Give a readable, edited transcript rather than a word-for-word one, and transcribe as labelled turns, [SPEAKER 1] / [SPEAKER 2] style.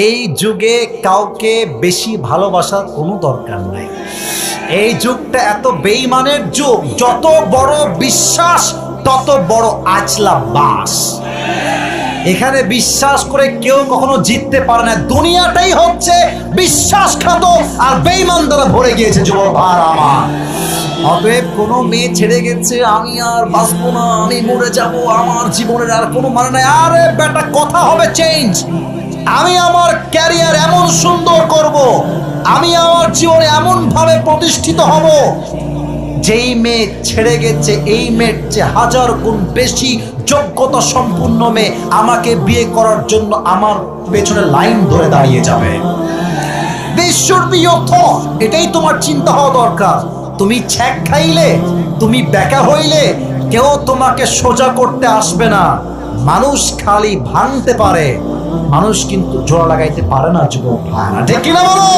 [SPEAKER 1] এই যুগে কাউকে বেশি ভালোবাসার কোনো দরকার নাই। এই যুগটা এত বেঈমানের যুগ, যত বড় বিশ্বাস তত বড় আচলা বাস। এখানে বিশ্বাস করে কেউ কখনো জিততে পারে না। দুনিয়াটাই হচ্ছে বিশ্বাসঘাতক আর বেঈমান দ্বারা ভরে গিয়েছে যুবক ভাই আমার। অতএব কোনো মেয়ে ছেড়ে গেছে, আমি আর বাঁচবো না, আমি মরে যাব, আমার জীবনের আর কোনো মানে নাই। আরে বেটা, কথা হবে চেঞ্জ। আমি আমার ক্যারিয়ার এমন সুন্দর করব, আমি আমার জীবনে এমন ভাবে প্রতিষ্ঠিত হব, যেই মেয়ে ছেড়ে গেছে এই মেয়ের চেয়ে হাজার গুণ বেশি যোগ্যতা সম্পূর্ণ মেয়ে আমাকে বিয়ে করার জন্য আমার পেছনে লাইন ধরে দাঁড়িয়ে যাবে। This should be your thought. এটাই তোমার চিন্তা হওয়া দরকার। তুমি ছ্যাক খাইলে, তুমি বেকা হইলে কেউ তোমাকে সোজা করতে আসবে না। মানুষ খালি ভাঙতে পারে, মানুষ কিন্তু জোড়া লাগাইতে পারে না যুবক ভাই। ঠিক কিনা বলো?